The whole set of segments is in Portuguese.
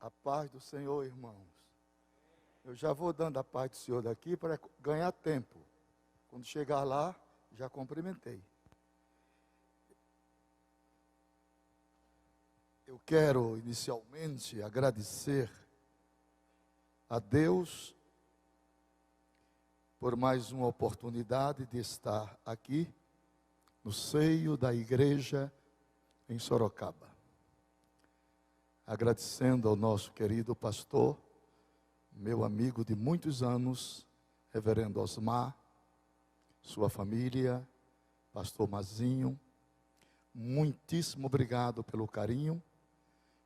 A paz do Senhor, irmãos. Eu já vou dando a paz do Senhor daqui para ganhar tempo. Quando chegar lá, já cumprimentei. Eu quero inicialmente agradecer a Deus por mais uma oportunidade de estar aqui no seio da igreja em Sorocaba. Agradecendo ao nosso querido pastor, meu amigo de muitos anos, reverendo Osmar, sua família, pastor Mazinho, muitíssimo obrigado pelo carinho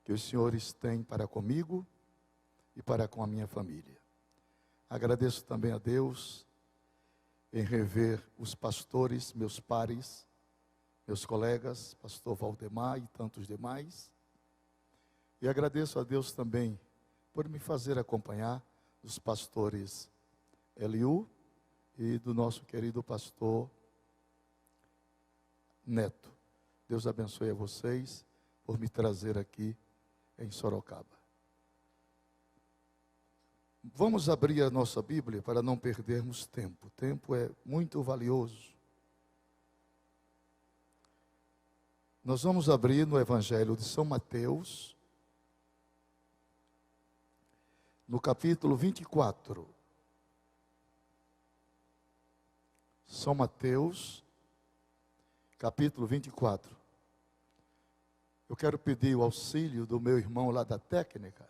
que os senhores têm para comigo e para com a minha família. Agradeço também a Deus em rever os pastores, meus pares, meus colegas, pastor Valdemar e tantos demais. E agradeço a Deus também por me fazer acompanhar dos pastores Eliú e do nosso querido pastor Neto. Deus abençoe a vocês por me trazer aqui em Sorocaba. Vamos abrir a nossa Bíblia para não perdermos tempo. O tempo é muito valioso. Nós vamos abrir no Evangelho de São Mateus, no capítulo 24. São Mateus, capítulo 24. Eu quero pedir o auxílio do meu irmão lá da técnica,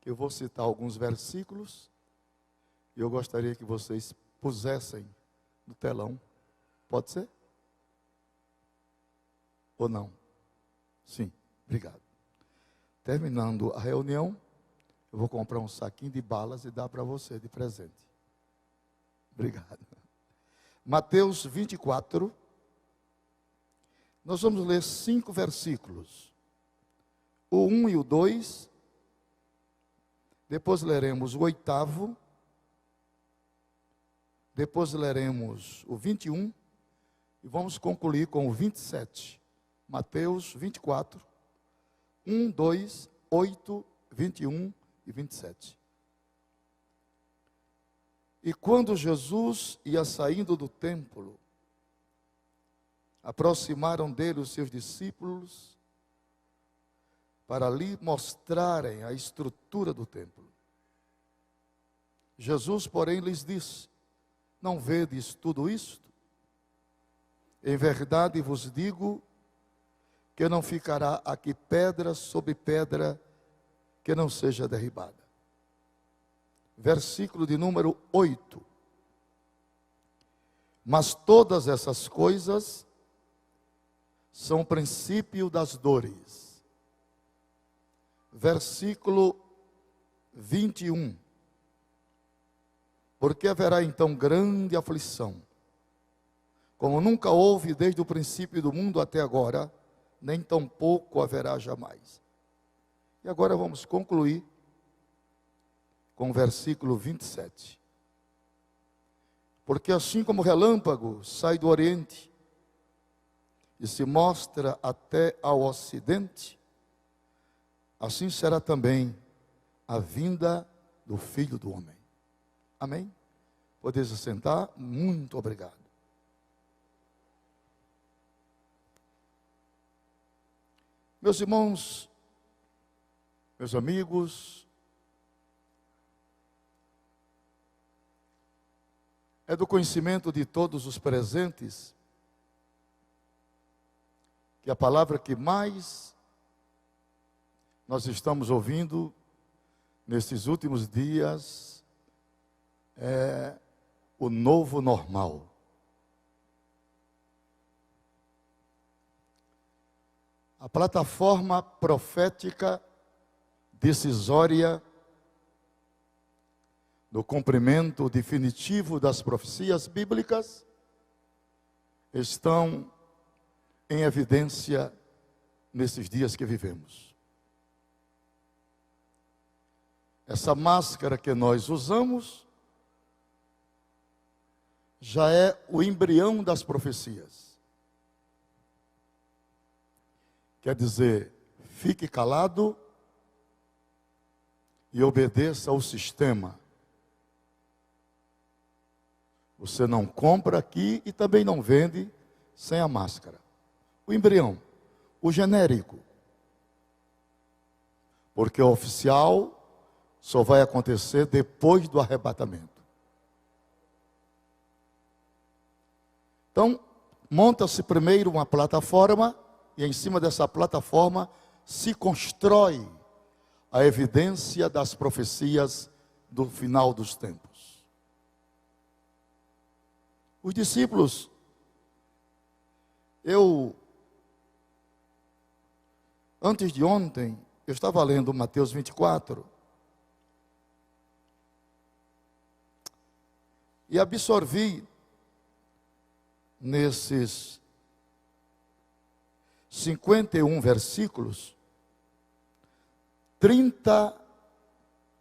que eu vou citar alguns versículos, e eu gostaria que vocês pusessem no telão. Pode ser? Ou não? Sim, obrigado. Terminando a reunião, eu vou comprar um saquinho de balas e dar para você de presente. Obrigado. Mateus 24. Nós vamos ler 5 versículos. O 1 e o 2. Depois leremos o 8º. Depois leremos o 21. E vamos concluir com o 27. Mateus 24. 1, 2, 8, 21 e 27. E quando Jesus ia saindo do templo, aproximaram dele os seus discípulos para lhe mostrarem a estrutura do templo. Jesus, porém, lhes disse: não vedes tudo isto? Em verdade vos digo que não ficará aqui pedra sobre pedra que não seja derribada. Versículo de número 8. Mas todas essas coisas são o princípio das dores. Versículo 21. Porque haverá então grande aflição, como nunca houve desde o princípio do mundo até agora, nem tampouco haverá jamais. E agora vamos concluir com o versículo 27. Porque assim como o relâmpago sai do oriente e se mostra até ao ocidente, assim será também a vinda do Filho do Homem. Amém? Podeis sentar? Muito obrigado. Meus irmãos, meus amigos, é do conhecimento de todos os presentes que a palavra que mais nós estamos ouvindo nesses últimos dias é o novo normal. A plataforma profética decisória do cumprimento definitivo das profecias bíblicas estão em evidência nesses dias que vivemos. Essa máscara que nós usamos já é o embrião das profecias. Quer dizer, fique calado e obedeça ao sistema. Você não compra aqui e também não vende sem a máscara. O embrião, o genérico. Porque o oficial só vai acontecer depois do arrebatamento. Então, monta-se primeiro uma plataforma e em cima dessa plataforma se constrói a evidência das profecias do final dos tempos. Os discípulos, antes de ontem, eu estava lendo Mateus 24 e absorvi nesses 51 versículos 30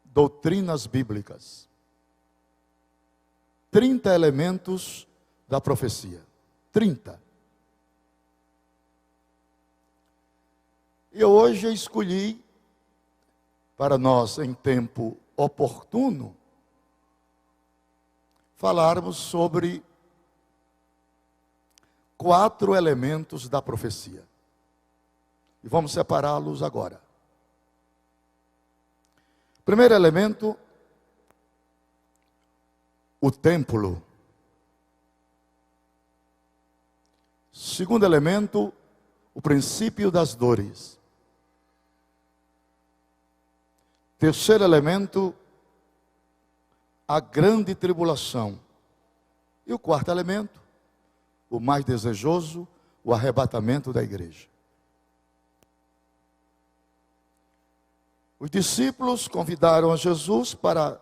doutrinas bíblicas, 30 elementos da profecia, 30. E hoje eu escolhi, para nós em tempo oportuno, falarmos sobre 4 elementos da profecia. E vamos separá-los agora. Primeiro elemento, o templo. Segundo elemento, o princípio das dores. Terceiro elemento, a grande tribulação. E o quarto elemento, o mais desejoso, o arrebatamento da igreja. Os discípulos convidaram a Jesus para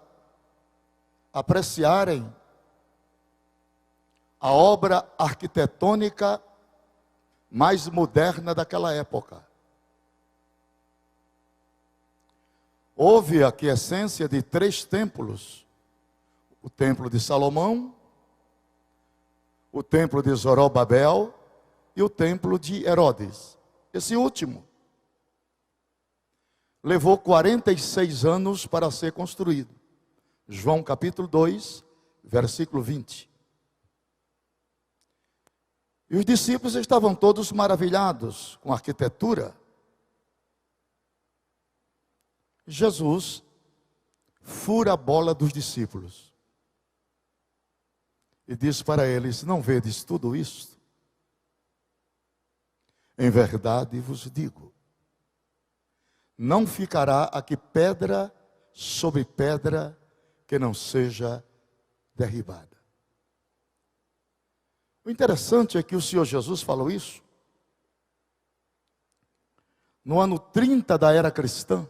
apreciarem a obra arquitetônica mais moderna daquela época. Houve a aquiescência de 3 templos: o templo de Salomão, o templo de Zorobabel e o templo de Herodes. Esse último levou 46 anos para ser construído. João capítulo 2, versículo 20. E os discípulos estavam todos maravilhados com a arquitetura. Jesus fura a bola dos discípulos e diz para eles: não vedes tudo isto? Em verdade vos digo, não ficará aqui pedra sobre pedra que não seja derribada. O interessante é que o Senhor Jesus falou isso no ano 30 da era cristã,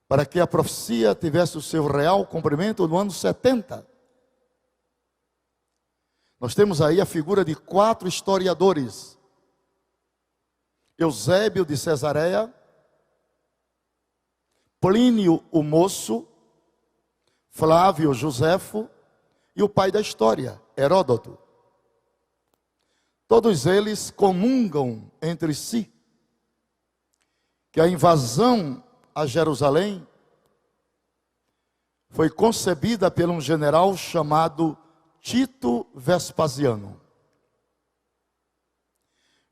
para que a profecia tivesse o seu real cumprimento no ano 70. Nós temos aí a figura de 4 historiadores: Eusébio de Cesareia, Plínio o Moço, Flávio Josefo e o pai da história, Heródoto. Todos eles comungam entre si que a invasão a Jerusalém foi concebida por um general chamado Tito Vespasiano.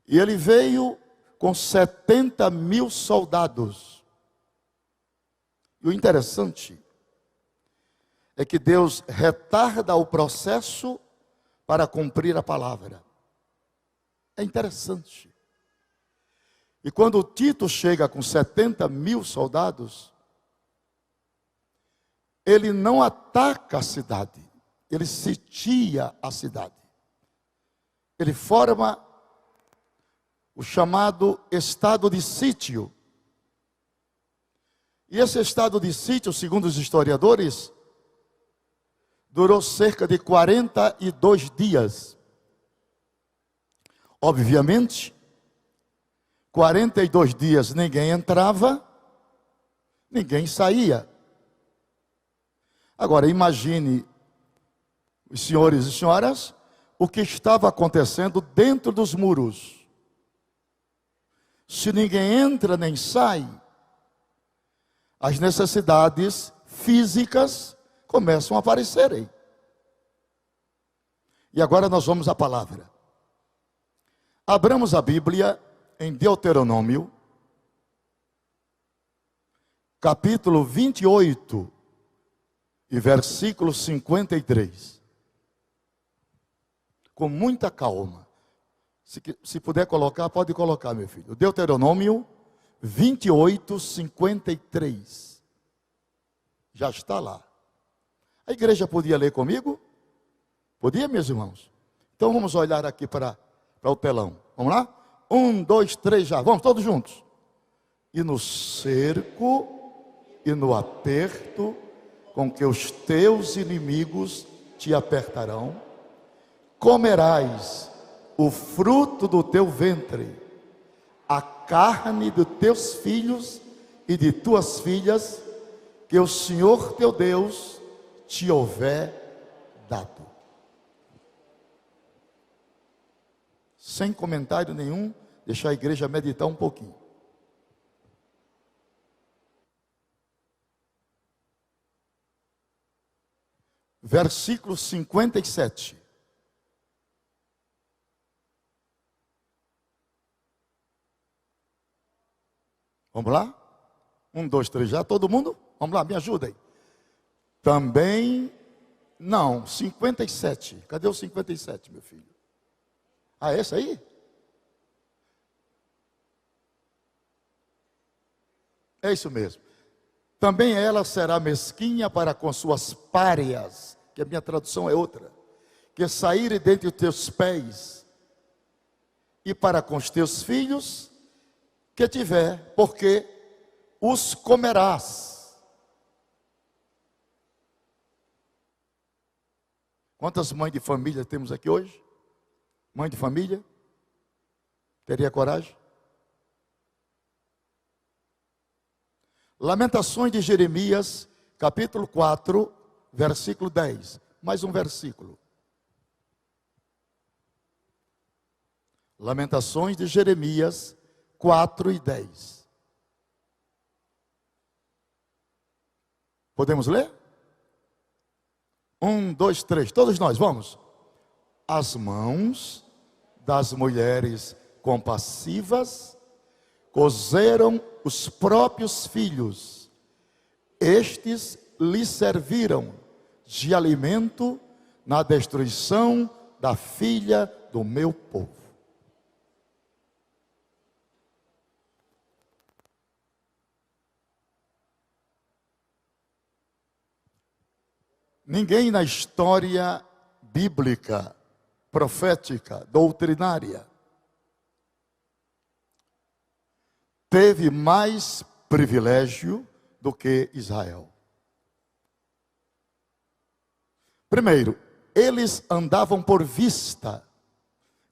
E ele veio com 70.000 soldados. E o interessante é que Deus retarda o processo para cumprir a palavra. É interessante. E quando Tito chega com 70.000 soldados, ele não ataca a cidade, ele sitia a cidade. Ele forma o chamado estado de sítio. E esse estado de sítio, segundo os historiadores, durou cerca de 42 dias. Obviamente, 42 dias ninguém entrava, ninguém saía. Agora imagine, os senhores e senhoras, o que estava acontecendo dentro dos muros. Se ninguém entra nem sai, as necessidades físicas começam a aparecerem. E agora nós vamos à palavra. Abramos a Bíblia em Deuteronômio, capítulo 28, e versículo 53. Com muita calma. Se puder colocar, pode colocar, meu filho. Deuteronômio 28, 53. Já está lá. A igreja podia ler comigo? Podia, meus irmãos? Então vamos olhar aqui para o telão. Vamos lá? 1, 2, 3, já. Vamos todos juntos. E no cerco e no aperto com que os teus inimigos te apertarão, comerás o fruto do teu ventre, a carne dos teus filhos e de tuas filhas, que o Senhor teu Deus te houver dado. Sem comentário nenhum, deixar a igreja meditar um pouquinho. Versículo 57. Vamos lá? 1, 2, 3, já? Todo mundo? Vamos lá, me ajudem. Também, não, 57. Cadê o 57, meu filho? Ah, esse aí? É isso mesmo. Também ela será mesquinha para com suas párias, que a minha tradução é outra, que saírem dentre os teus pés, e para com os teus filhos que tiver, porque os comerás. Quantas mães de família temos aqui hoje? Mãe de família? Teria coragem? Lamentações de Jeremias, capítulo 4, versículo 10. Mais um versículo. Lamentações de Jeremias 4 e 10. Podemos ler? 1, 2, 3, todos nós, vamos. As mãos das mulheres compassivas cozeram os próprios filhos, estes lhes serviram de alimento na destruição da filha do meu povo. Ninguém na história bíblica, profética, doutrinária, teve mais privilégio do que Israel. Primeiro, eles andavam por vista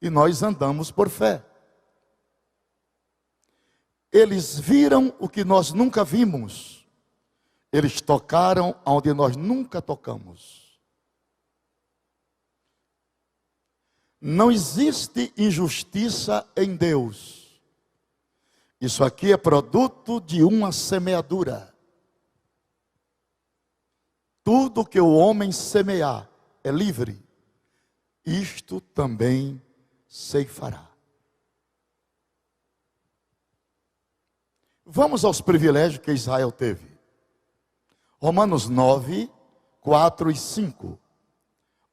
e nós andamos por fé. Eles viram o que nós nunca vimos. Eles tocaram onde nós nunca tocamos. Não existe injustiça em Deus. Isso aqui é produto de uma semeadura. Tudo que o homem semear é livre. Isto também ceifará. Vamos aos privilégios que Israel teve. Romanos 9, 4 e 5.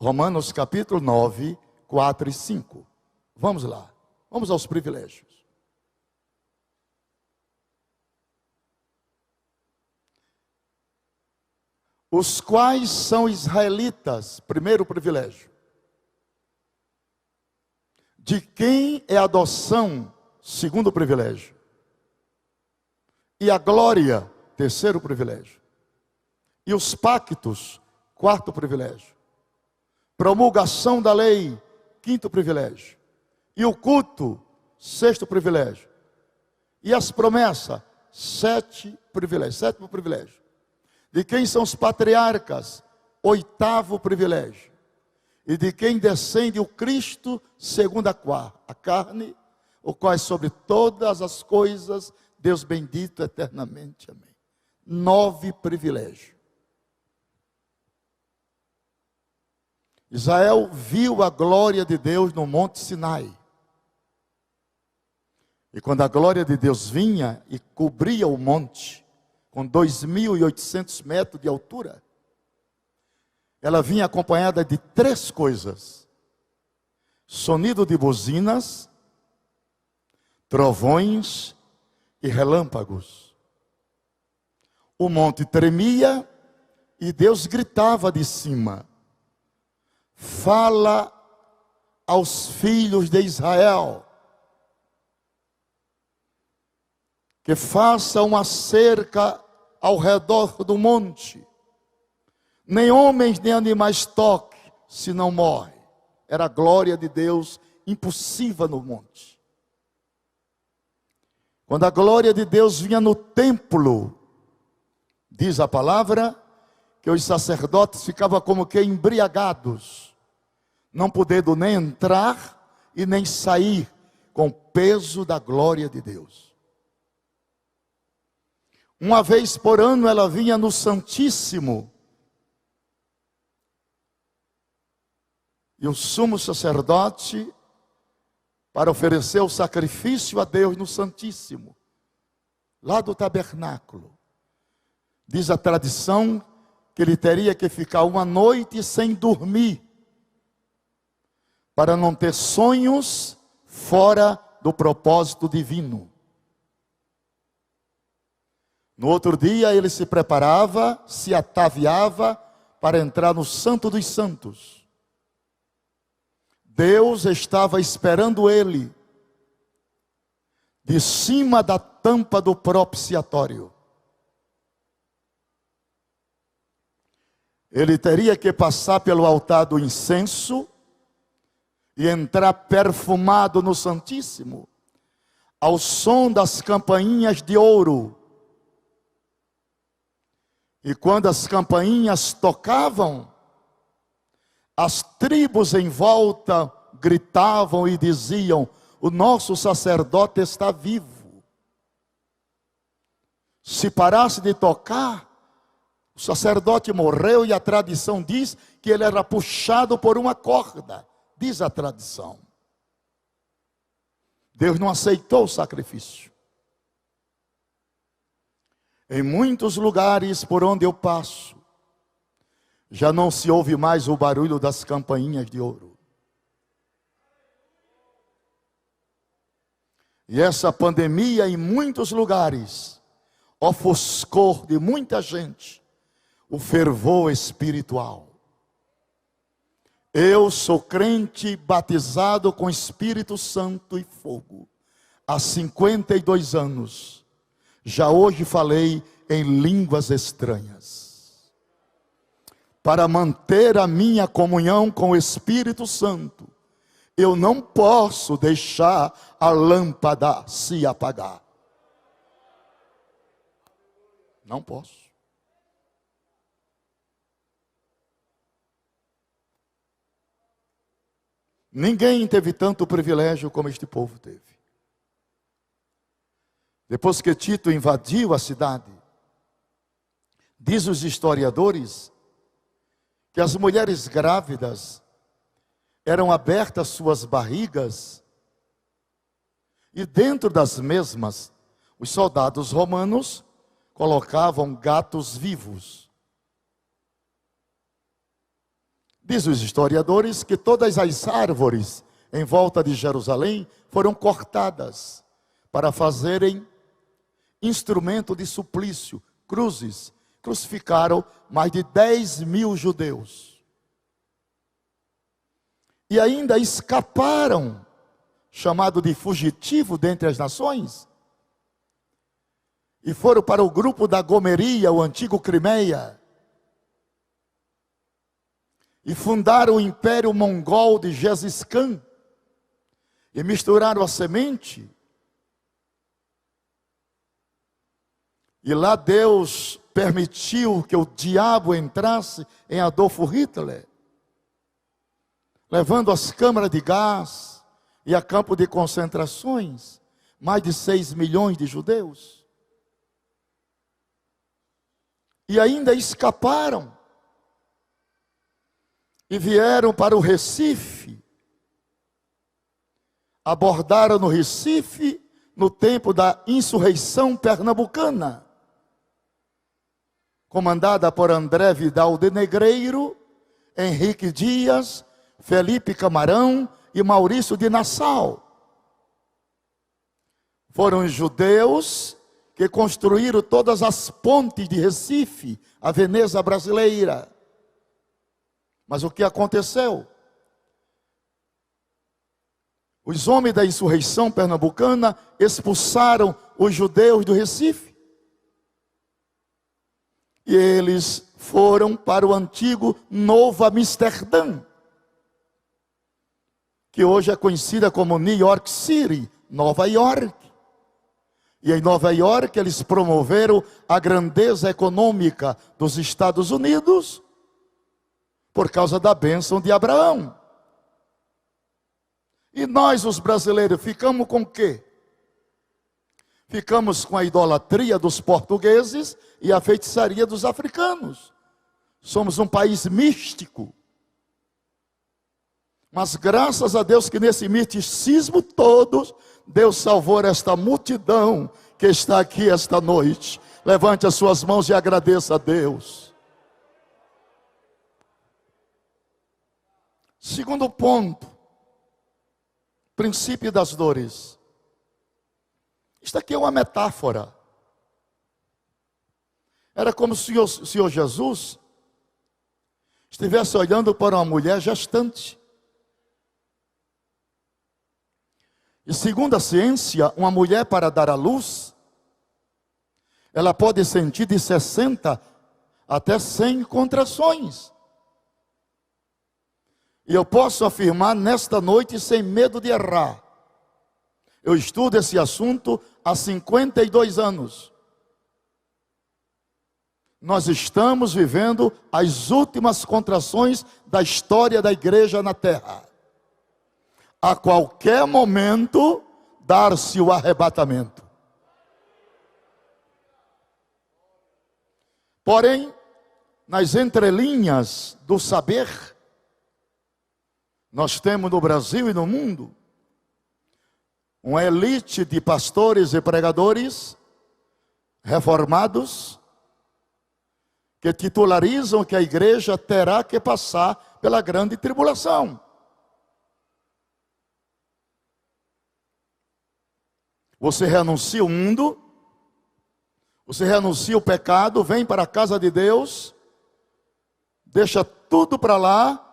Romanos capítulo 9, 4 e 5. Vamos lá. Vamos aos privilégios. Os quais são israelitas, primeiro privilégio. De quem é a adoção, segundo privilégio. E a glória, terceiro privilégio. E os pactos, quarto privilégio. Promulgação da lei, quinto privilégio. E o culto, sexto privilégio. E as promessas, sétimo privilégio. De quem são os patriarcas, oitavo privilégio. E de quem descende o Cristo, segundo a carne, o qual é sobre todas as coisas, Deus bendito eternamente, amém. 9 privilégios. Israel viu a glória de Deus no Monte Sinai. E quando a glória de Deus vinha e cobria o monte, com 2.800 metros de altura, ela vinha acompanhada de 3 coisas: sonido de buzinas, trovões e relâmpagos. O monte tremia e Deus gritava de cima: fala aos filhos de Israel que faça uma cerca ao redor do monte. Nem homens nem animais toquem, senão morre. Era a glória de Deus impossível no monte. Quando a glória de Deus vinha no templo, diz a palavra, que os sacerdotes ficavam como que embriagados, não podendo nem entrar e nem sair com o peso da glória de Deus. Uma vez por ano ela vinha no Santíssimo, e o sumo sacerdote, para oferecer o sacrifício a Deus no Santíssimo, lá do tabernáculo, diz a tradição que ele teria que ficar uma noite sem dormir, para não ter sonhos fora do propósito divino. No outro dia ele se preparava, se ataviava para entrar no Santo dos Santos. Deus estava esperando ele de cima da tampa do propiciatório. Ele teria que passar pelo altar do incenso e entrar perfumado no Santíssimo, ao som das campainhas de ouro. E quando as campainhas tocavam, as tribos em volta gritavam e diziam: o nosso sacerdote está vivo. Se parasse de tocar, o sacerdote morreu, e a tradição diz que ele era puxado por uma corda, diz a tradição. Deus não aceitou o sacrifício. Em muitos lugares por onde eu passo, já não se ouve mais o barulho das campainhas de ouro. E essa pandemia em muitos lugares ofuscou de muita gente o fervor espiritual. Eu sou crente batizado com Espírito Santo e fogo há 52 anos. Já hoje falei em línguas estranhas. Para manter a minha comunhão com o Espírito Santo, eu não posso deixar a lâmpada se apagar. Não posso. Ninguém teve tanto privilégio como este povo teve. Depois que Tito invadiu a cidade, diz os historiadores que as mulheres grávidas eram abertas suas barrigas, e dentro das mesmas, os soldados romanos colocavam gatos vivos. Diz os historiadores que todas as árvores em volta de Jerusalém foram cortadas para fazerem instrumento de suplício, cruzes. Crucificaram mais de 10.000 judeus. E ainda escaparam, chamado de fugitivo dentre as nações, e foram para o grupo da Gomeria, o antigo Crimeia, e fundaram o Império Mongol de Gengis Khan, e misturaram a semente. E lá Deus permitiu que o diabo entrasse em Adolfo Hitler, levando as câmaras de gás e a campo de concentrações, mais de 6 milhões de judeus. e ainda escaparam e vieram para o Recife. Abordaram no Recife no tempo da insurreição pernambucana, comandada por André Vidal de Negreiro, Henrique Dias, Felipe Camarão e Maurício de Nassau. Foram os judeus que construíram todas as pontes de Recife, a Veneza brasileira. Mas o que aconteceu? Os homens da insurreição pernambucana expulsaram os judeus do Recife. E eles foram para o antigo Novo Amsterdã, que hoje é conhecida como New York City, Nova York. E em Nova York eles promoveram a grandeza econômica dos Estados Unidos por causa da bênção de Abraão. E nós, os brasileiros, ficamos com o quê? Ficamos com a idolatria dos portugueses e a feitiçaria dos africanos. Somos um país místico. Mas graças a Deus que nesse misticismo todo, Deus salvou esta multidão que está aqui esta noite. Levante as suas mãos e agradeça a Deus. Segundo ponto, princípio das dores. Isto aqui é uma metáfora. Era como se o Senhor Jesus estivesse olhando para uma mulher gestante. E segundo a ciência, uma mulher para dar à luz, ela pode sentir de 60 até 100 contrações. E eu posso afirmar nesta noite sem medo de errar. Eu estudo esse assunto há 52 anos. Nós estamos vivendo as últimas contrações da história da igreja na terra. A qualquer momento, dar-se o arrebatamento. Porém, nas entrelinhas do saber, nós temos no Brasil e no mundo uma elite de pastores e pregadores reformados que titularizam que a igreja terá que passar pela grande tribulação. Você renuncia o mundo, você renuncia o pecado, vem para a casa de Deus, deixa tudo para lá,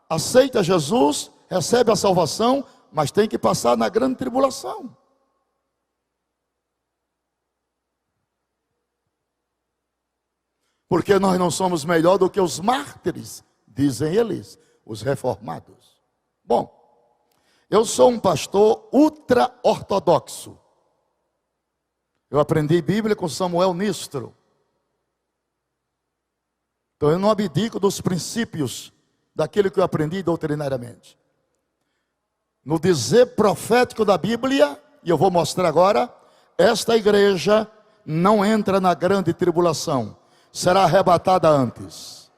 aceita Jesus, recebe a salvação, mas tem que passar na grande tribulação. Porque nós não somos melhor do que os mártires, dizem eles, os reformados. Bom, eu sou um pastor ultra-ortodoxo. Eu aprendi Bíblia com Samuel Nistro. Então eu não abdico dos princípios daquilo que eu aprendi doutrinariamente. No dizer profético da Bíblia, e eu vou mostrar agora, esta igreja não entra na grande tribulação, será arrebatada antes.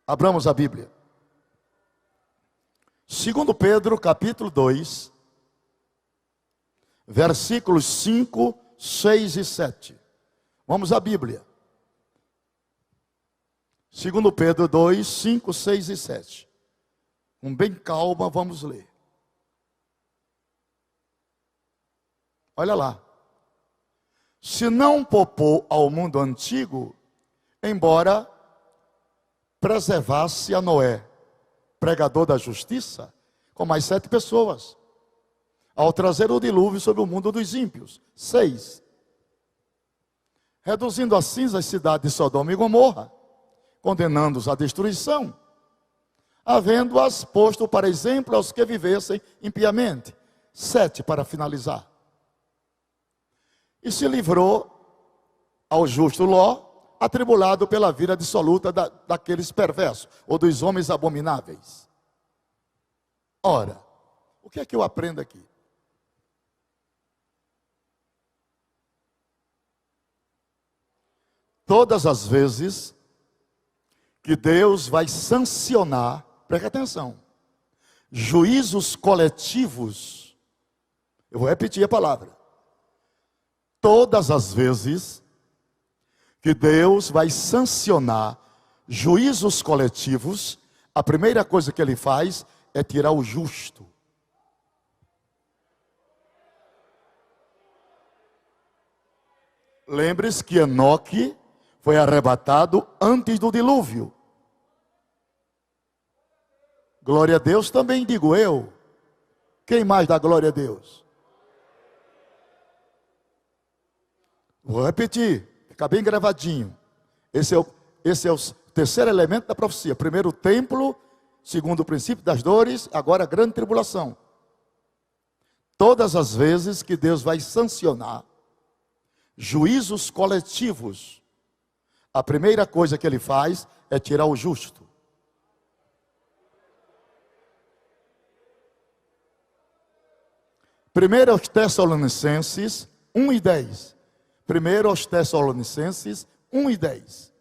Abramos a Bíblia. 2 Pedro, capítulo 2, versículos 5, 6 e 7. Vamos à Bíblia. 2 Pedro 2, 5, 6 e 7. Com bem calma, vamos ler. Olha lá. Se não poupou ao mundo antigo, embora preservasse a Noé, pregador da justiça, com mais 7 pessoas, ao trazer o dilúvio sobre o mundo dos ímpios. 6. Reduzindo a cinza as cidades de Sodoma e Gomorra, condenando-os à destruição, havendo-as posto para exemplo aos que vivessem impiamente. 7, para finalizar. E se livrou ao justo Ló, atribulado pela vida dissoluta daqueles perversos, ou dos homens abomináveis. Ora, o que é que eu aprendo aqui? todas as vezes que Deus vai sancionar, preste atenção, juízos coletivos, eu vou repetir a palavra, todas as vezes que Deus vai sancionar juízos coletivos, a primeira coisa que Ele faz é tirar o justo. Lembre-se que Enoque foi arrebatado antes do dilúvio. Glória a Deus também digo eu. Quem mais dá glória a Deus? Vou repetir, fica bem gravadinho. Esse é o terceiro elemento da profecia. Primeiro o templo, segundo o princípio das dores, agora a grande tribulação. Todas as vezes que Deus vai sancionar juízos coletivos, a primeira coisa que Ele faz é tirar o justo. Primeiro aos Tessalonicenses 1:10. Primeiro aos Tessalonicenses 1:10.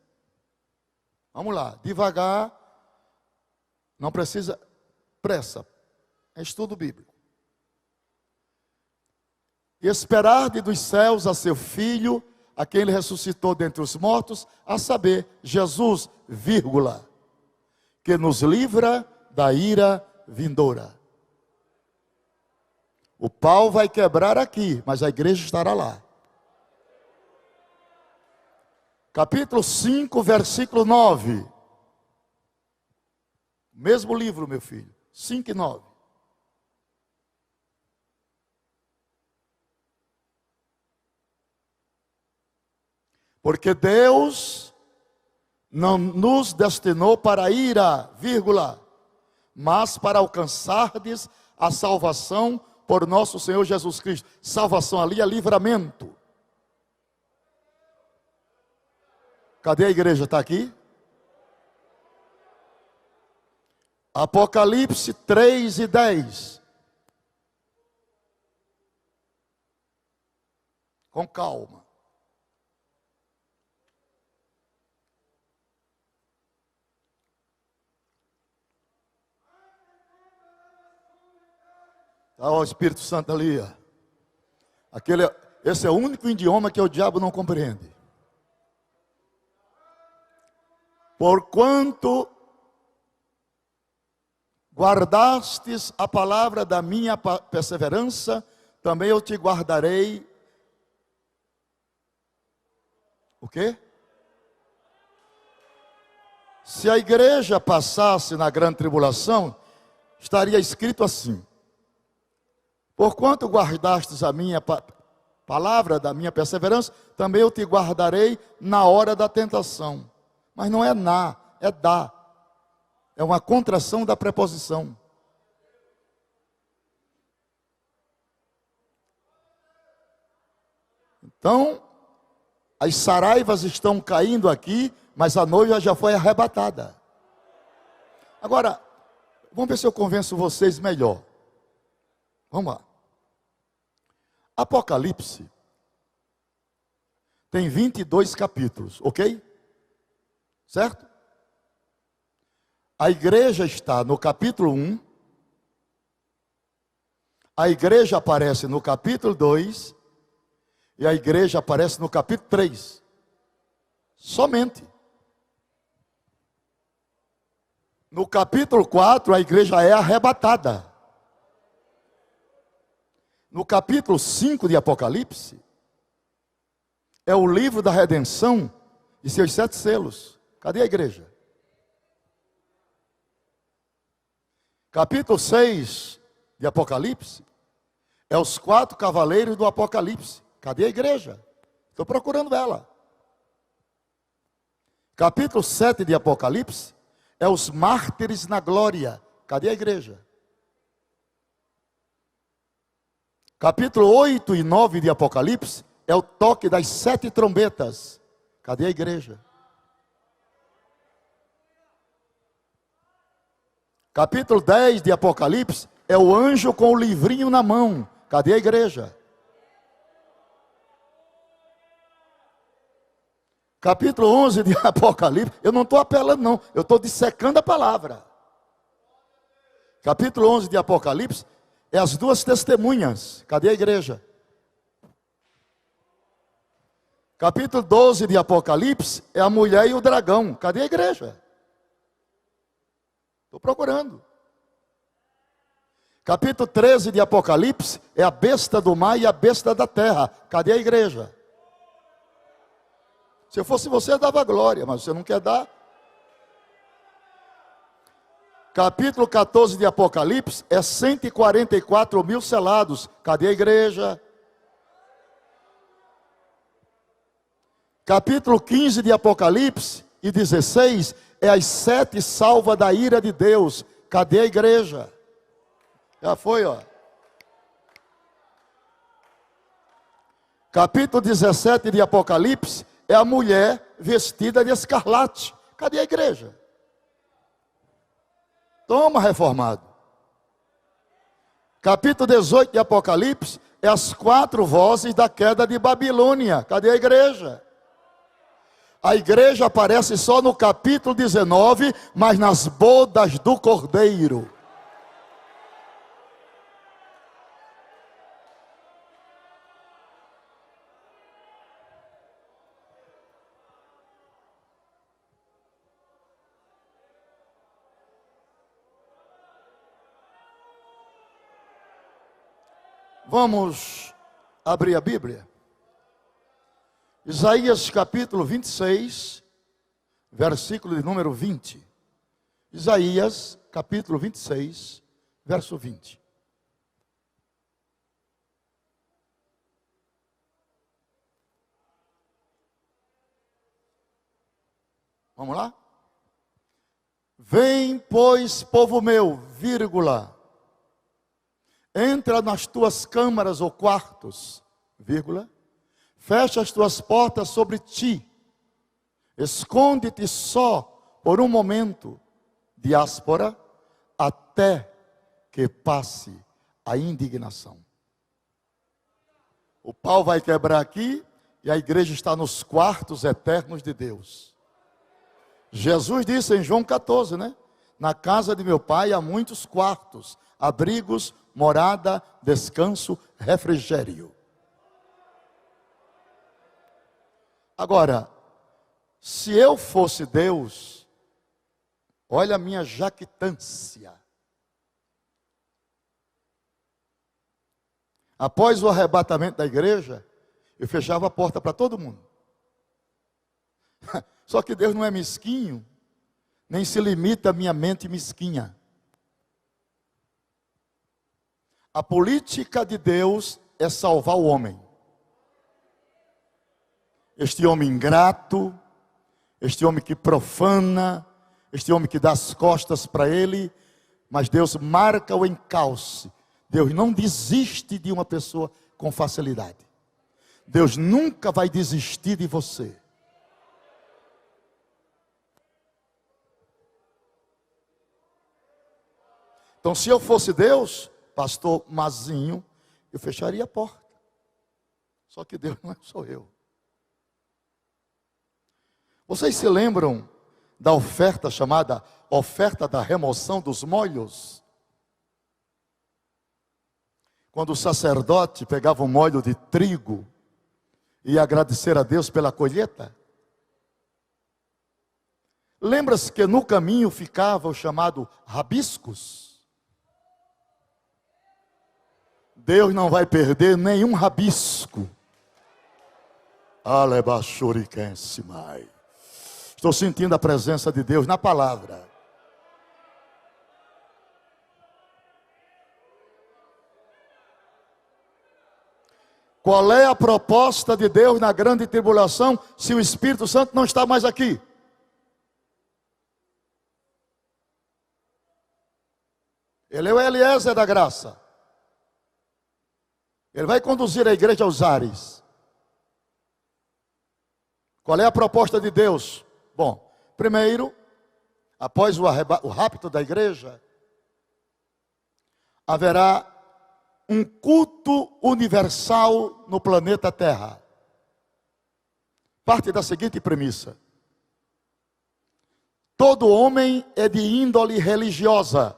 Vamos lá, devagar, não precisa pressa, é estudo bíblico. E esperar-de dos céus a seu Filho, a quem Ele ressuscitou dentre os mortos, a saber, Jesus, vírgula, que nos livra da ira vindoura. O pau vai quebrar aqui, mas a igreja estará lá. Capítulo 5, versículo 9. Mesmo livro, meu filho. 5 e 9. Porque Deus não nos destinou para a ira, vírgula, mas para alcançardes a salvação por nosso Senhor Jesus Cristo. Salvação ali é livramento. Cadê a igreja? Está aqui? Apocalipse 3:10. Com calma. Está o Espírito Santo ali. Esse é o único idioma que o diabo não compreende. Porquanto guardastes a palavra da minha perseverança, também eu te guardarei. O quê? Se a igreja passasse na grande tribulação, estaria escrito assim: porquanto guardastes a minha palavra da minha perseverança, também eu te guardarei na hora da tentação. Mas não é na, é da. É uma contração da preposição. Então, as saraivas estão caindo aqui, mas a noiva já foi arrebatada. Agora, vamos ver se eu convenço vocês melhor. Vamos lá. Apocalipse tem 22 capítulos, ok? Certo? A igreja está no capítulo 1. A igreja aparece no capítulo 2. E a igreja aparece no capítulo 3. Somente. No capítulo 4, a igreja é arrebatada. No capítulo 5 de Apocalipse, é o livro da redenção e seus 7 selos. Cadê a igreja? Capítulo 6 de Apocalipse, é os 4 cavaleiros do Apocalipse. Cadê a igreja? Estou procurando ela. Capítulo 7 de Apocalipse, é os mártires na glória. Cadê a igreja? Capítulo 8 e 9 de Apocalipse, é o toque das 7 trombetas. Cadê a igreja? Capítulo 10 de Apocalipse, é o anjo com o livrinho na mão. Cadê a igreja? Capítulo 11 de Apocalipse, eu não estou apelando não, eu estou dissecando a palavra. Capítulo 11 de Apocalipse é as duas testemunhas. Cadê a igreja? Capítulo 12 de Apocalipse é a mulher e o dragão. Cadê a igreja? Estou procurando. Capítulo 13 de Apocalipse é a besta do mar e a besta da terra. Cadê a igreja? Se eu fosse você, eu dava glória, mas você não quer dar. Capítulo 14 de Apocalipse é 144 mil selados. Cadê a igreja? Capítulo 15 de Apocalipse e 16 é as 7 salvas da ira de Deus. Cadê a igreja? Já foi, ó. Capítulo 17 de Apocalipse é a mulher vestida de escarlate. Cadê a igreja? Toma, reformado. Capítulo 18 de Apocalipse é as 4 vozes da queda de Babilônia. Cadê a igreja? A igreja aparece só no capítulo 19, mas nas bodas do Cordeiro. Vamos abrir a Bíblia. Isaías capítulo 26, versículo de número 20. Isaías capítulo 26, verso 20. Vamos lá? Vem, pois, povo meu, vírgula, entra nas tuas câmaras ou quartos, vírgula, fecha as tuas portas sobre ti, esconde-te só por um momento, diáspora, até que passe a indignação. O pau vai quebrar aqui e a igreja está nos quartos eternos de Deus. Jesus disse em João 14, né? Na casa de meu pai há muitos quartos, abrigos, morada, descanso, refrigério. Agora, se eu fosse Deus, olha a minha jactância. Após o arrebatamento da igreja, eu fechava a porta para todo mundo. Só que Deus não é mesquinho, nem se limita à minha mente mesquinha. A política de Deus é salvar o homem. Este homem ingrato, este homem que profana, este homem que dá as costas para ele, mas Deus marca o encalce. Deus não desiste de uma pessoa com facilidade. Deus nunca vai desistir de você. Então, se eu fosse Deus, pastor Mazinho, eu fecharia a porta. Só que Deus não sou eu. Vocês se lembram da oferta chamada oferta da remoção dos molhos? Quando o sacerdote pegava um molho de trigo e ia agradecer a Deus pela colheita? Lembra-se que no caminho ficava o chamado rabiscos? Deus não vai perder nenhum rabisco. Alebaxuriquensimai. Estou sentindo a presença de Deus na palavra. Qual é a proposta de Deus na grande tribulação se o Espírito Santo não está mais aqui? Ele é o Eliezer da graça. Ele vai conduzir a igreja aos ares. Qual é a proposta de Deus? Bom, primeiro, após o rapto da igreja, haverá um culto universal no planeta Terra. parte da seguinte premissa: todo homem é de índole religiosa.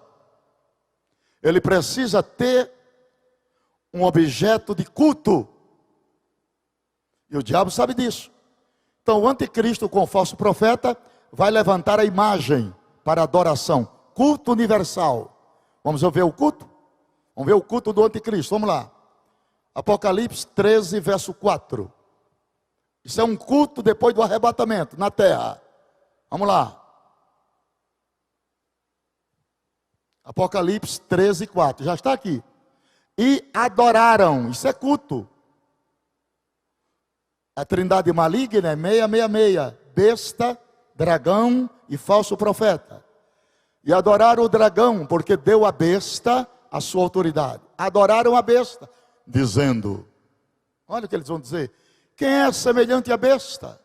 Ele precisa ter um objeto de culto. E o diabo sabe disso. Então o anticristo com o falso profeta vai levantar a imagem para adoração. Culto universal. Vamos ver o culto? Vamos ver o culto do anticristo. Vamos lá. Apocalipse 13, verso 4. Isso é um culto depois do arrebatamento na terra. Vamos lá. Apocalipse 13, 4. Já está aqui. E adoraram. Isso é culto. A trindade maligna é 666. Besta, dragão e falso profeta. E adoraram o dragão, porque deu à besta a sua autoridade. Adoraram a besta, dizendo, olha o que eles vão dizer: quem é semelhante à besta?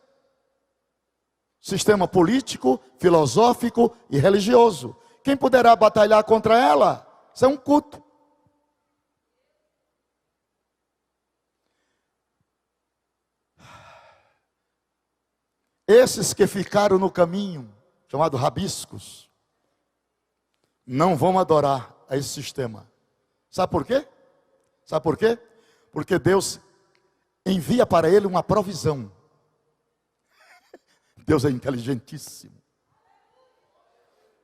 Sistema político, filosófico e religioso. Quem poderá batalhar contra ela? Isso é um culto. Esses que ficaram no caminho, chamado rabiscos, não vão adorar a esse sistema. Sabe por quê? Sabe por quê? Porque Deus envia para ele uma provisão. Deus é inteligentíssimo.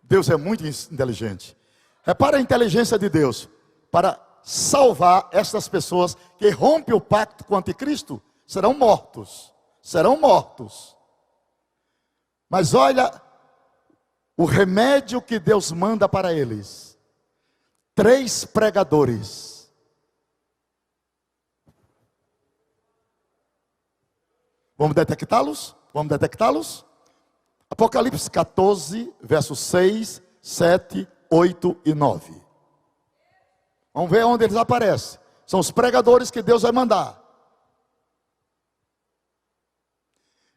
Deus é muito inteligente. Repara a inteligência de Deus. Para salvar essas pessoas que rompem o pacto com o anticristo, serão mortos. Serão mortos. Mas olha o remédio que Deus manda para eles. 3 pregadores. Vamos detectá-los? Vamos detectá-los? Apocalipse 14, versos 6, 7, 8 e 9. Vamos ver onde eles aparecem. São os pregadores que Deus vai mandar.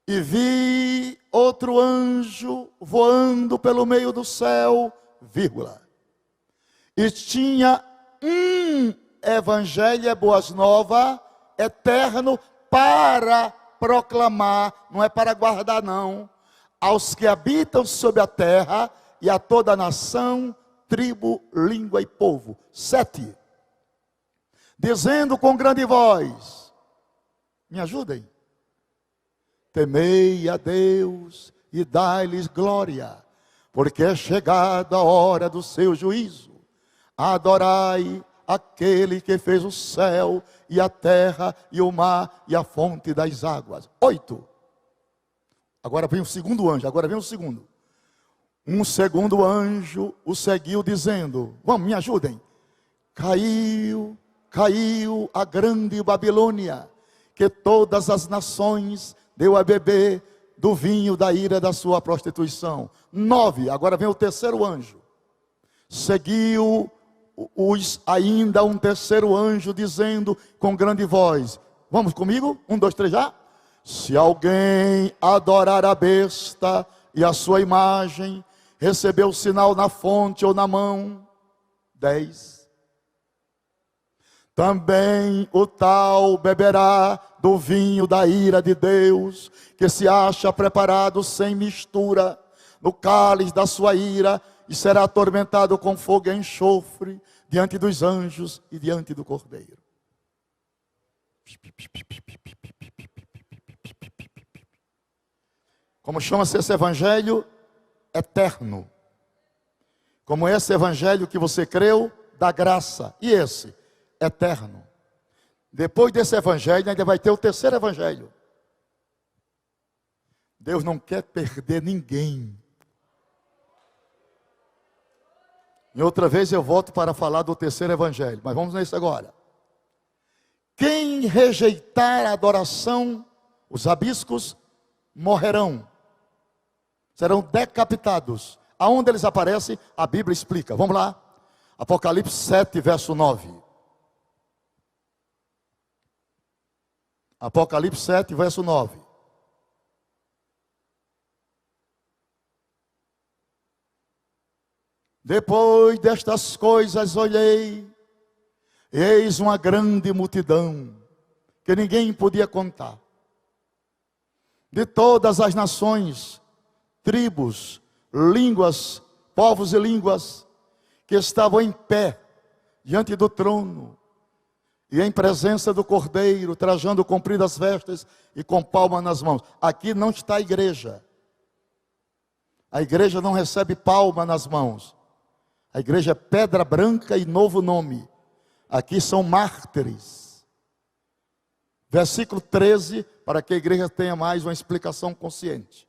E vi outro anjo voando pelo meio do céu, vírgula. E tinha um evangelho, boas novas, eterno, para proclamar, não é para guardar não, aos que habitam sobre a terra e a toda nação, tribo, língua e povo. 7. Dizendo com grande voz, me ajudem. Temei a Deus e dai-lhes glória, porque é chegada a hora do seu juízo. Adorai aquele que fez o céu e a terra e o mar e a fonte das águas. 8. Agora vem o segundo anjo, agora vem o segundo. Um segundo anjo o seguiu dizendo, vamos, me ajudem. Caiu a grande Babilônia, que todas as nações deu a beber do vinho da ira da sua prostituição. 9, agora vem o terceiro anjo. Seguiu-os ainda um terceiro anjo dizendo com grande voz, vamos comigo? 1, 2, 3 já? Se alguém adorar a besta e a sua imagem, receber o sinal na fonte ou na mão. 10. Também o tal beberá do vinho da ira de Deus, que se acha preparado sem mistura, no cálice da sua ira, e será atormentado com fogo e enxofre, diante dos anjos e diante do Cordeiro. Como chama-se esse evangelho? Eterno. Como esse evangelho que você creu, da graça. E esse? Eterno. Depois desse evangelho, ainda vai ter o terceiro evangelho. Deus não quer perder ninguém. E outra vez eu volto para falar do terceiro evangelho. Mas vamos nesse agora. Quem rejeitar a adoração, os rabiscos morrerão. Serão decapitados. Aonde eles aparecem, a Bíblia explica. Vamos lá. Apocalipse 7, verso 9. Apocalipse 7, verso 9. Depois destas coisas olhei, e eis uma grande multidão, que ninguém podia contar, de todas as nações, tribos, línguas, povos e línguas, que estavam em pé diante do trono e em presença do Cordeiro, trajando compridas vestes e com palma nas mãos. Aqui não está a igreja. A igreja não recebe palma nas mãos. A igreja é pedra branca e novo nome. Aqui são mártires. Versículo 13, para que a igreja tenha mais uma explicação consciente.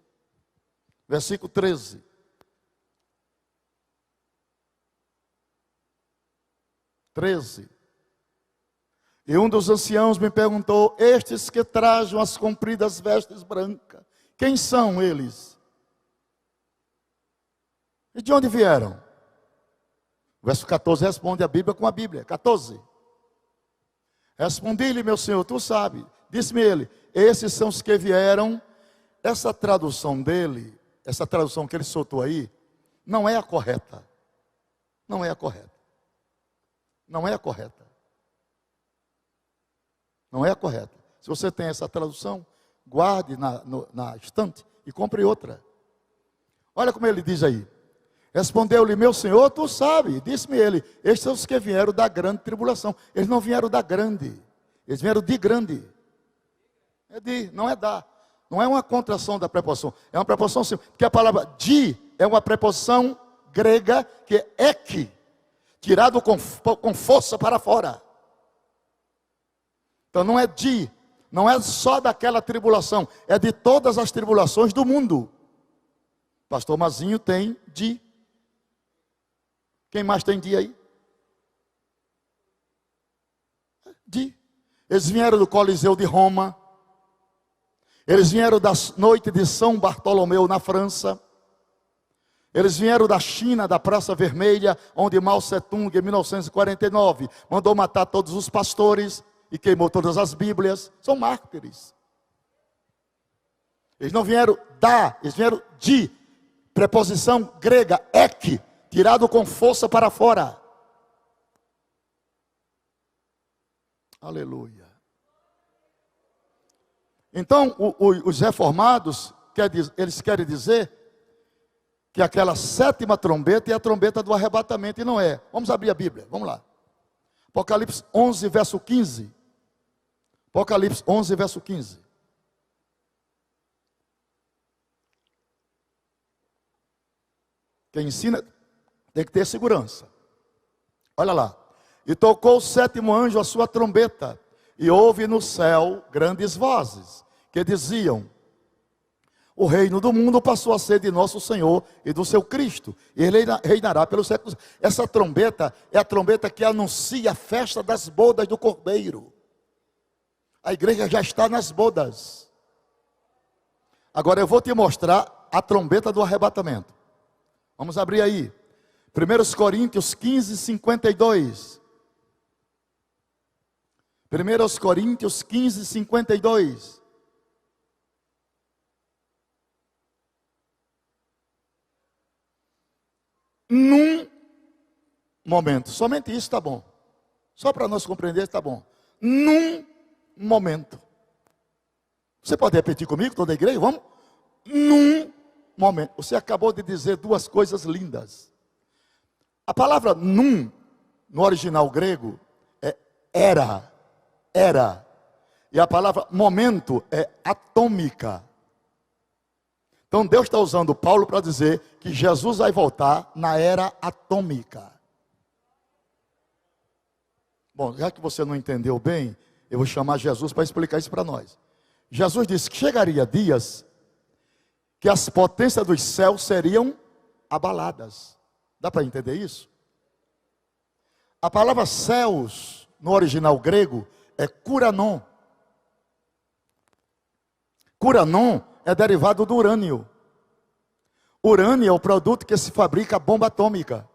Versículo 13. E um dos anciãos me perguntou: estes que trajam as compridas vestes brancas, quem são eles? E de onde vieram? O verso 14 responde a Bíblia com a Bíblia. 14. Respondi-lhe, meu Senhor, tu sabe. Disse-me ele: esses são os que vieram. Essa tradução dele, essa tradução que ele soltou aí, não é a correta. Não é a correta. Não é a correta. Não é a correta. Se você tem essa tradução, guarde na estante e compre outra. Olha como ele diz aí. Respondeu-lhe, meu Senhor, tu sabe. Disse-me ele: estes são os que vieram da grande tribulação. Eles não vieram da grande, eles vieram de grande. É de, não é da. Não é uma contração da preposição, é uma preposição simples. Porque a palavra de é uma preposição grega que é ek, tirado com força para fora. Então não é de, não é só daquela tribulação, é de todas as tribulações do mundo. Pastor Mazinho tem de. Quem mais tem de aí? De. Eles vieram do Coliseu de Roma. Eles vieram da noite de São Bartolomeu na França. Eles vieram da China, da Praça Vermelha, onde Mao Tse-tung, em 1949, mandou matar todos os pastores e queimou todas as Bíblias. São mártires. Eles não vieram da, eles vieram de. Preposição grega, ek, tirado com força para fora. Aleluia. Então, os reformados, eles querem dizer que aquela sétima trombeta é a trombeta do arrebatamento, e não é. Vamos abrir a Bíblia, vamos lá. Apocalipse 11, verso 15. Apocalipse 11, verso 15. Quem ensina tem que ter segurança. Olha lá. E tocou o sétimo anjo a sua trombeta, e houve no céu grandes vozes, que diziam: o reino do mundo passou a ser de nosso Senhor e do seu Cristo, e ele reinará pelos séculos. Essa trombeta é a trombeta que anuncia a festa das bodas do Cordeiro. A igreja já está nas bodas. Agora eu vou te mostrar a trombeta do arrebatamento. Vamos abrir aí. 1 Coríntios 15, 52. 1 Coríntios 15, 52. Num momento, somente isso está bom. Só para nós compreender está bom. Num momento. Você pode repetir comigo, toda a igreja? Vamos? Num momento. Você acabou de dizer duas coisas lindas. A palavra num, no original grego, é era. Era. E a palavra momento é atômica. Então Deus está usando Paulo para dizer que Jesus vai voltar na era atômica. Bom, já que você não entendeu bem, eu vou chamar Jesus para explicar isso para nós. Jesus disse que chegaria dias que as potências dos céus seriam abaladas. Dá para entender isso? A palavra céus, no original grego, é kuranon. Kuranon é derivado do urânio. Urânio é o produto que se fabrica a bomba atômica.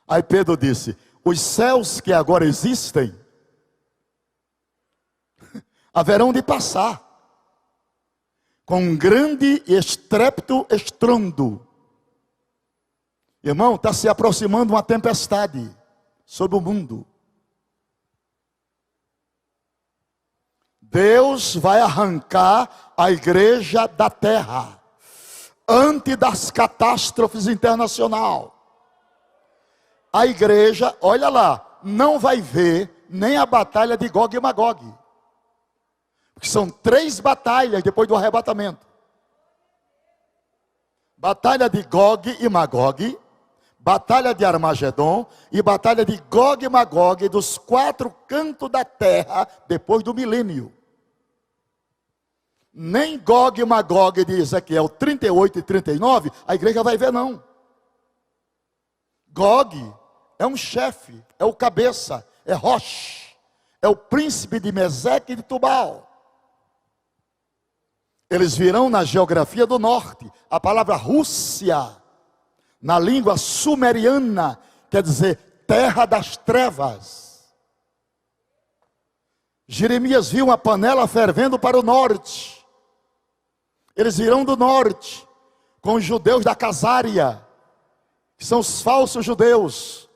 Aí Pedro disse: os céus que agora existem haverão de passar com um grande estrépito, estrondo. Irmão, está se aproximando uma tempestade sobre o mundo. Deus vai arrancar a igreja da terra, antes das catástrofes internacionais. A igreja, olha lá, não vai ver nem a batalha de Gog e Magog. Porque são 3 batalhas depois do arrebatamento. Batalha de Gog e Magog, batalha de Armagedon e batalha de Gog e Magog dos 4 cantos da terra depois do milênio. Nem Gog e Magog de Ezequiel 38 e 39 a igreja vai ver, não. Gog é um chefe, é o cabeça, é Rosh, é o príncipe de Meseque e de Tubal. Eles virão na geografia do norte. A palavra Rússia, na língua sumeriana, quer dizer terra das trevas. Jeremias viu uma panela fervendo para o norte. Eles virão do norte, com os judeus da Casária, que são os falsos judeus.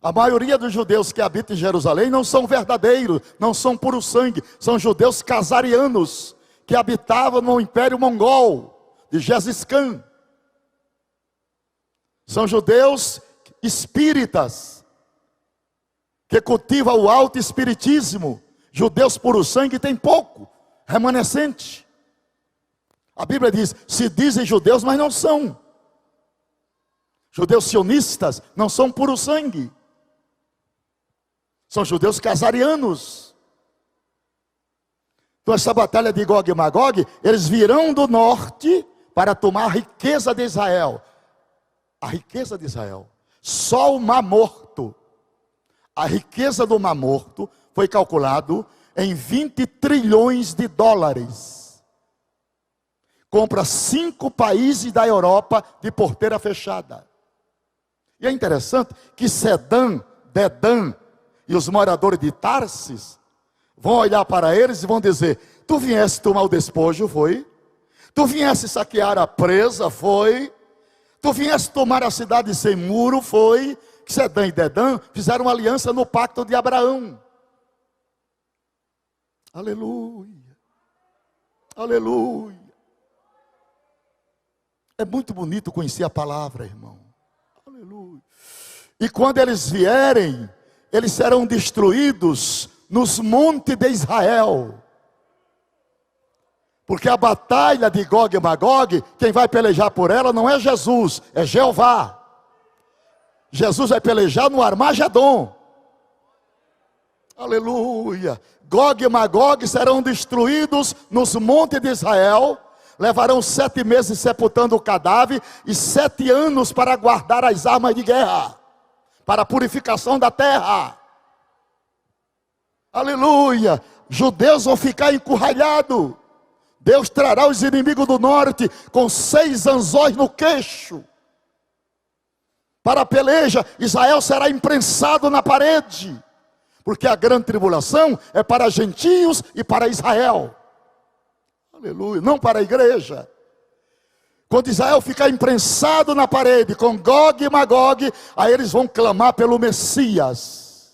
A maioria dos judeus que habitam em Jerusalém não são verdadeiros, não são puro sangue, são judeus casarianos, que habitavam no Império Mongol, de Gengis Khan. São judeus espíritas, que cultivam o alto espiritismo. Judeus puro sangue tem pouco, remanescente. A Bíblia diz, se dizem judeus, mas não são. Judeus sionistas não são puro sangue. São judeus casarianos. Então essa batalha de Gog e Magog, eles virão do norte para tomar a riqueza de Israel. A riqueza de Israel. Só o Mar Morto. A riqueza do Mar Morto foi calculado em 20 trilhões de dólares. Compra 5 países da Europa de porteira fechada. E é interessante que Sedã, Dedã e os moradores de Tarsis vão olhar para eles e vão dizer: tu viesse tomar o despojo, foi? Tu viesse saquear a presa, foi? Tu viesse tomar a cidade sem muro, foi? Que Sedã e Dedã fizeram uma aliança no pacto de Abraão. Aleluia, aleluia. É muito bonito conhecer a palavra, irmão. Aleluia. E quando eles vierem, eles serão destruídos nos montes de Israel. Porque a batalha de Gog e Magog, quem vai pelejar por ela não é Jesus, é Jeová. Jesus vai pelejar no Armagedon. Aleluia. Gog e Magog serão destruídos nos montes de Israel. Levarão 7 meses sepultando o cadáver e 7 anos para guardar as armas de guerra, para a purificação da terra. Aleluia. Judeus vão ficar encurralhados. Deus trará os inimigos do norte com 6 anzóis no queixo. Para a peleja, Israel será imprensado na parede, porque a grande tribulação é para gentios e para Israel. Aleluia, não para a igreja. Quando Israel ficar imprensado na parede com Gog e Magog, aí eles vão clamar pelo Messias.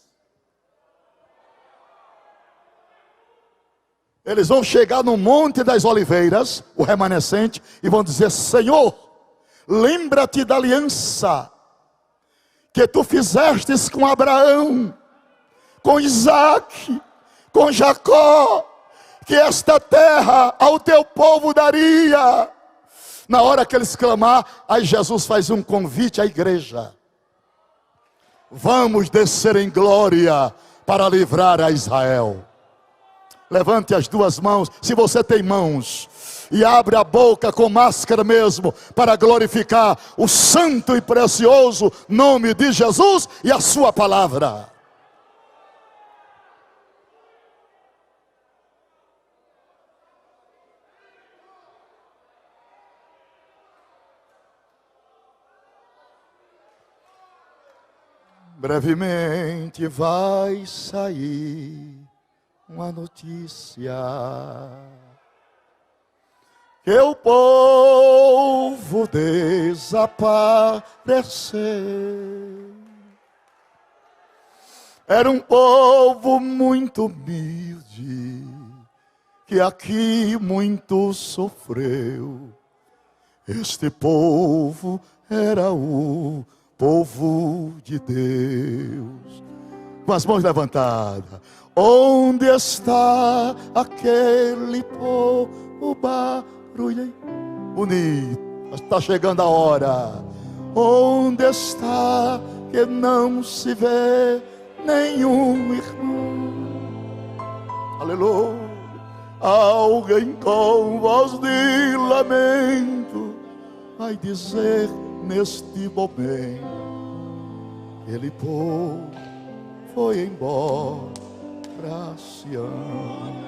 Eles vão chegar no Monte das Oliveiras, o remanescente, e vão dizer: Senhor, lembra-te da aliança que tu fizestes com Abraão, com Isaac, com Jacó, que esta terra ao teu povo daria. Na hora que eles clamar, aí Jesus faz um convite à igreja: vamos descer em glória para livrar a Israel. Levante as 2 mãos, se você tem mãos, e abre a boca com máscara mesmo, para glorificar o santo e precioso nome de Jesus e a sua palavra. Brevemente vai sair uma notícia que o povo desapareceu. Era um povo muito humilde, que aqui muito sofreu. Este povo era o povo de Deus. Com as mãos levantadas. Onde está aquele povo barulho bonito? Está chegando a hora. Onde está que não se vê nenhum irmão? Aleluia. Alguém com voz de lamento vai dizer neste momento: ele povo foi embora para Sião.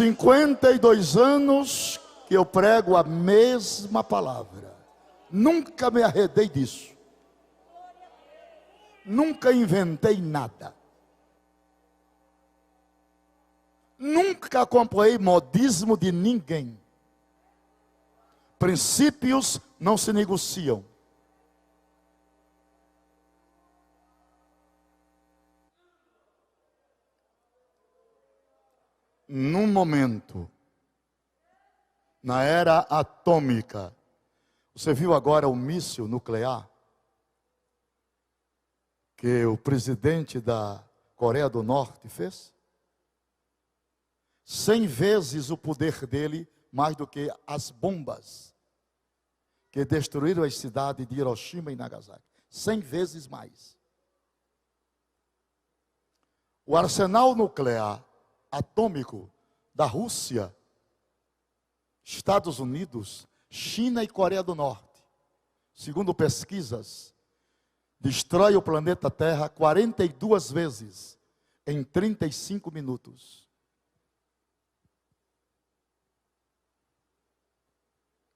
52 anos que eu prego a mesma palavra. Nunca me arredei disso. Nunca inventei nada. Nunca acompanhei modismo de ninguém. Princípios não se negociam. Num momento, na era atômica, você viu agora o míssil nuclear que o presidente da Coreia do Norte fez? 100 vezes o poder dele, mais do que as bombas que destruíram as cidades de Hiroshima e Nagasaki. 100 vezes mais. O arsenal nuclear atômico da Rússia, Estados Unidos, China e Coreia do Norte, segundo pesquisas, destrói o planeta Terra 42 vezes em 35 minutos.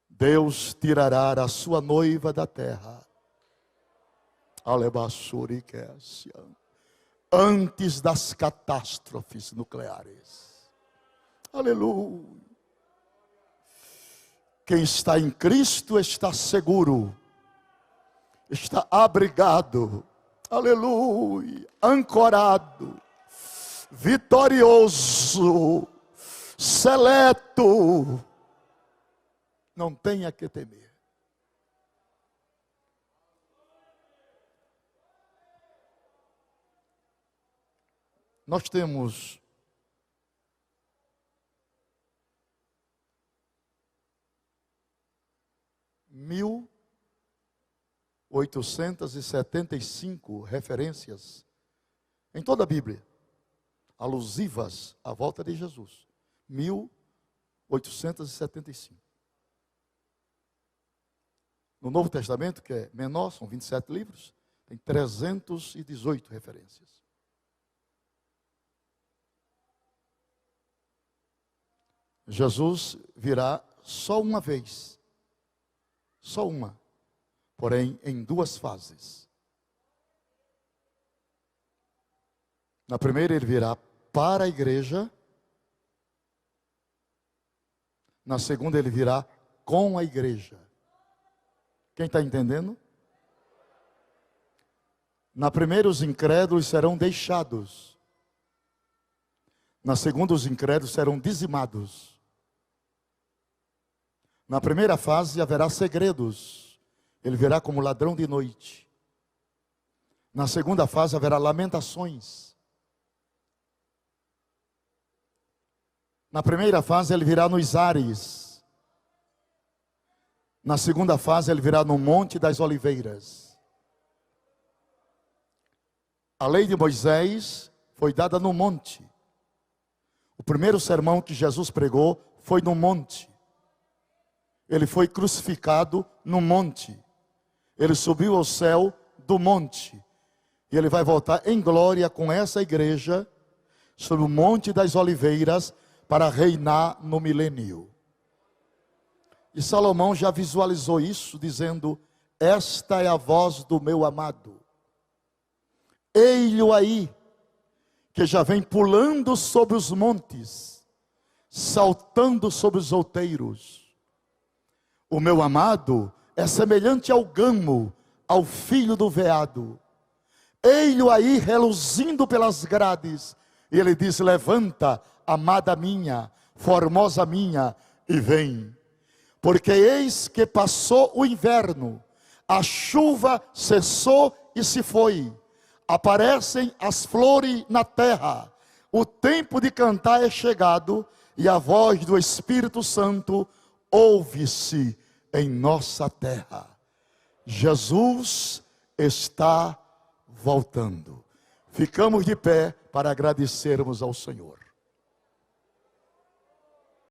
Deus tirará a sua noiva da terra, antes das catástrofes nucleares. Aleluia. Quem está em Cristo está seguro, está abrigado, aleluia, ancorado, vitorioso, seleto. Não tenha que temer. Nós temos mil 875 referências em toda a Bíblia, alusivas à volta de Jesus. 1875. No Novo Testamento, que é menor, são 27 livros, tem 318 referências. Jesus virá só uma vez. Só uma. Porém, em duas fases. Na primeira, ele virá para a igreja. Na segunda, ele virá com a igreja. Quem está entendendo? Na primeira, os incrédulos serão deixados. Na segunda, os incrédulos serão dizimados. Na primeira fase, haverá segredos. Ele virá como ladrão de noite. Na segunda fase, haverá lamentações. Na primeira fase, ele virá nos ares. Na segunda fase, ele virá no Monte das Oliveiras. A lei de Moisés foi dada no monte. O primeiro sermão que Jesus pregou foi no monte. Ele foi crucificado no monte. Ele subiu ao céu do monte. E ele vai voltar em glória com essa igreja sobre o Monte das Oliveiras para reinar no milênio. E Salomão já visualizou isso, dizendo: esta é a voz do meu amado. Ei-lo aí, que já vem pulando sobre os montes, saltando sobre os outeiros. O meu amado é semelhante ao gamo, ao filho do veado. Ei-lo aí reluzindo pelas grades. E ele diz: levanta, amada minha, formosa minha, e vem. Porque eis que passou o inverno, a chuva cessou e se foi. Aparecem as flores na terra. O tempo de cantar é chegado, e a voz do Espírito Santo ouve-se em nossa terra. Jesus está voltando. Ficamos de pé para agradecermos ao Senhor.